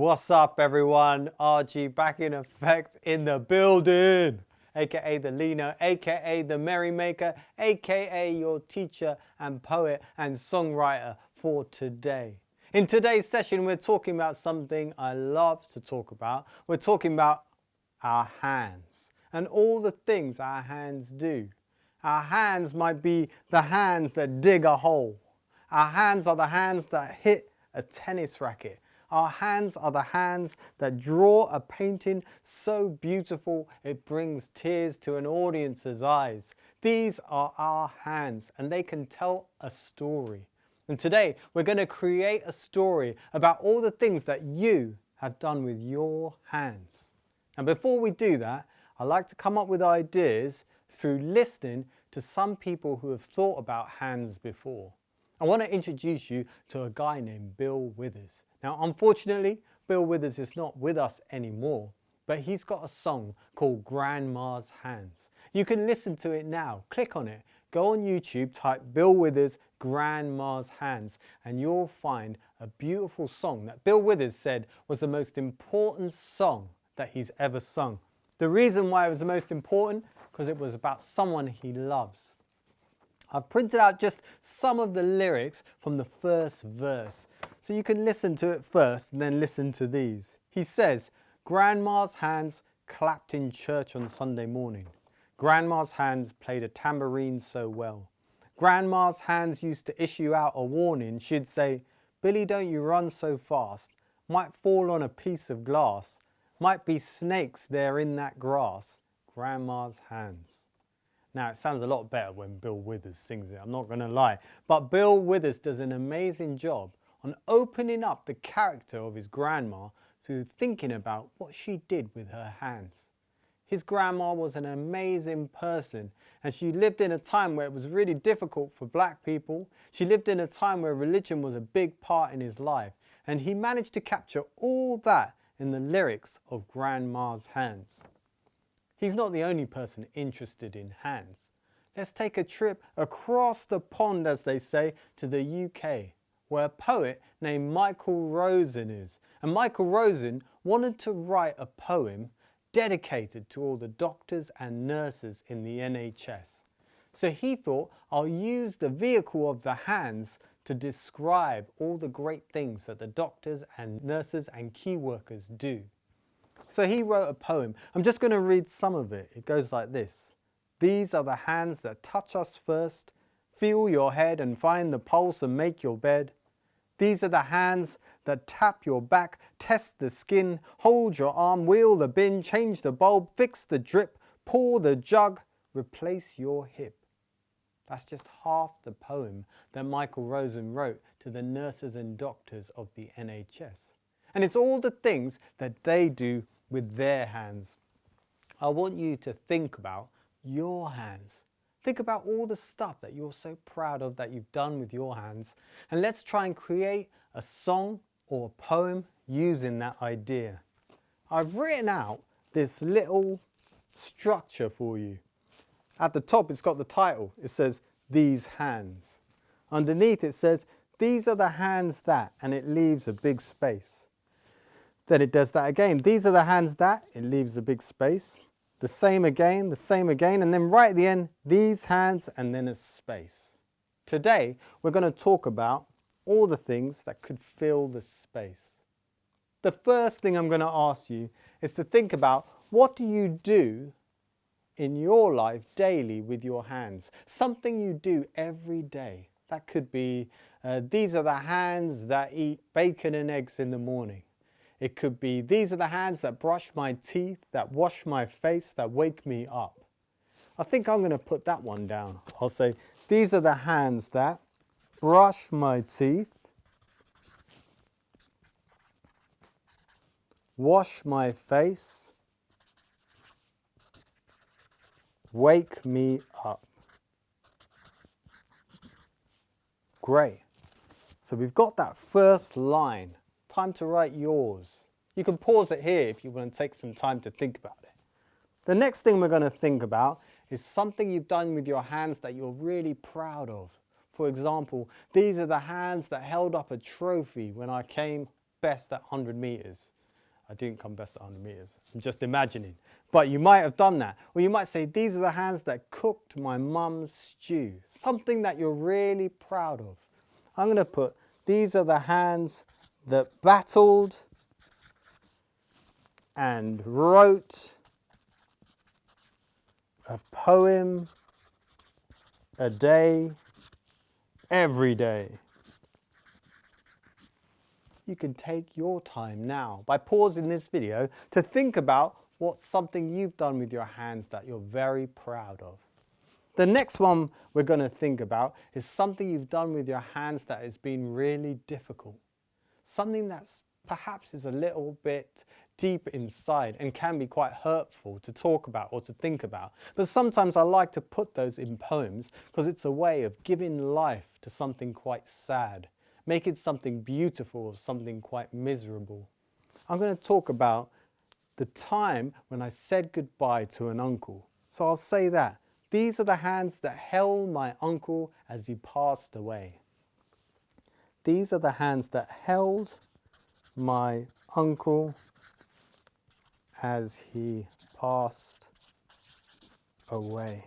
What's up, everyone? Arji back in effect in the building, aka the Lino, aka the Merrymaker, aka your teacher and poet and songwriter for today. In today's session, we're talking about something I love to talk about. We're talking about our hands and all the things our hands do. Our hands might be the hands that dig a hole. Our hands are the hands that hit a tennis racket. Our hands are the hands that draw a painting so beautiful it brings tears to an audience's eyes. These are our hands, and they can tell a story. And today we're going to create a story about all the things that you have done with your hands. And before we do that, I like to come up with ideas through listening to some people who have thought about hands before. I want to introduce you to a guy named Bill Withers. Now, unfortunately, Bill Withers is not with us anymore, but he's got a song called Grandma's Hands. You can listen to it now. Click on it. Go on YouTube, type Bill Withers Grandma's Hands, and you'll find a beautiful song that Bill Withers said was the most important song that he's ever sung. The reason why it was the most important, because it was about someone he loves. I've printed out just some of the lyrics from the first verse, so you can listen to it first and then listen to these. He says, Grandma's hands clapped in church on Sunday morning. Grandma's hands played a tambourine so well. Grandma's hands used to issue out a warning. She'd say, Billy, don't you run so fast. Might fall on a piece of glass. Might be snakes there in that grass. Grandma's hands. Now, it sounds a lot better when Bill Withers sings it, I'm not going to lie. But Bill Withers does an amazing job on opening up the character of his grandma through thinking about what she did with her hands. His grandma was an amazing person, and she lived in a time where it was really difficult for black people. She lived in a time where religion was a big part in his life, and he managed to capture all that in the lyrics of Grandma's Hands. He's not the only person interested in hands. Let's take a trip across the pond, as they say, to the UK, where a poet named Michael Rosen is. And Michael Rosen wanted to write a poem dedicated to all the doctors and nurses in the NHS. So he thought, I'll use the vehicle of the hands to describe all the great things that the doctors and nurses and key workers do. So he wrote a poem. I'm just going to read some of it. It goes like this. These are the hands that touch us first. Feel your head and find the pulse and make your bed. These are the hands that tap your back, test the skin, hold your arm, wheel the bin, change the bulb, fix the drip, pour the jug, replace your hip. That's just half the poem that Michael Rosen wrote to the nurses and doctors of the NHS. And it's all the things that they do with their hands. I want you to think about your hands. Think about all the stuff that you're so proud of that you've done with your hands. And let's try and create a song or a poem using that idea. I've written out this little structure for you. At the top, it's got the title. It says, These Hands. Underneath, it says, These are the hands that, and it leaves a big space. Then it does that again. These are the hands that, it leaves a big space. The same again, and then right at the end, these hands, and then a space. Today, we're going to talk about all the things that could fill the space. The first thing I'm going to ask you is to think about, what do you do in your life daily with your hands? Something you do every day. That could be, these are the hands that eat bacon and eggs in the morning. It could be, these are the hands that brush my teeth, that wash my face, that wake me up. I think I'm going to put that one down. I'll say, these are the hands that brush my teeth, wash my face, wake me up. Great. So we've got that first line. Time to write yours. You can pause it here if you want to take some time to think about it. The next thing we're going to think about is something you've done with your hands that you're really proud of. For example, these are the hands that held up a trophy when I came best at 100 meters. I didn't come best at 100 meters. I'm just imagining. But you might have done that. Or you might say, these are the hands that cooked my mum's stew. Something that you're really proud of. I'm going to put, these are the hands that battled and wrote a poem a day, every day. You can take your time now by pausing this video to think about what's something you've done with your hands that you're very proud of. The next one we're going to think about is something you've done with your hands that has been really difficult. Something that's perhaps is a little bit deep inside and can be quite hurtful to talk about or to think about. But sometimes I like to put those in poems because it's a way of giving life to something quite sad, making something beautiful of something quite miserable. I'm going to talk about the time when I said goodbye to an uncle. So I'll say that. These are the hands that held my uncle as he passed away. These are the hands that held my uncle as he passed away.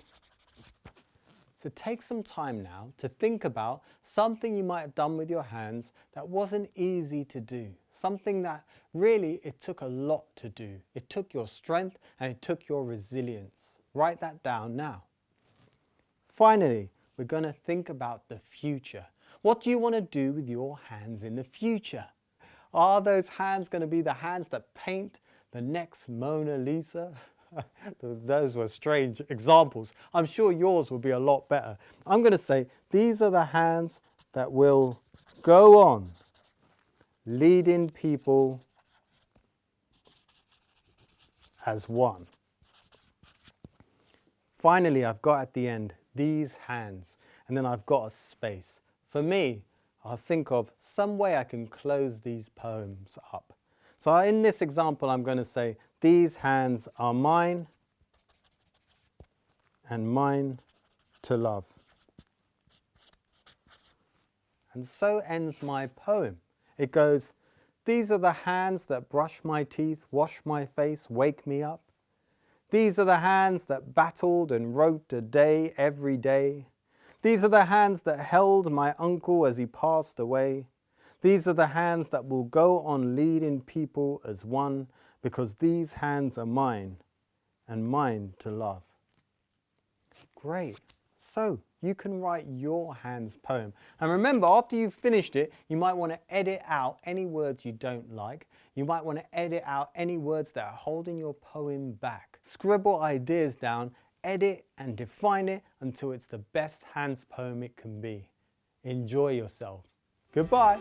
So take some time now to think about something you might have done with your hands that wasn't easy to do. Something that really it took a lot to do. It took your strength and it took your resilience. Write that down now. Finally, we're going to think about the future. What do you want to do with your hands in the future? Are those hands going to be the hands that paint the next Mona Lisa? Those were strange examples. I'm sure yours will be a lot better. I'm going to say these are the hands that will go on leading people as one. Finally, I've got at the end these hands, and then I've got a space. For me, I'll think of some way I can close these poems up. So in this example, I'm going to say, these hands are mine and mine to love. And so ends my poem. It goes, these are the hands that brush my teeth, wash my face, wake me up. These are the hands that battled and wrote a day every day. These are the hands that held my uncle as he passed away. These are the hands that will go on leading people as one, because these hands are mine and mine to love. Great. So you can write your hands poem. And remember, after you've finished it, you might want to edit out any words you don't like. You might want to edit out any words that are holding your poem back. Scribble ideas down, edit and define it until it's the best hands poem it can be. Enjoy yourself. Goodbye.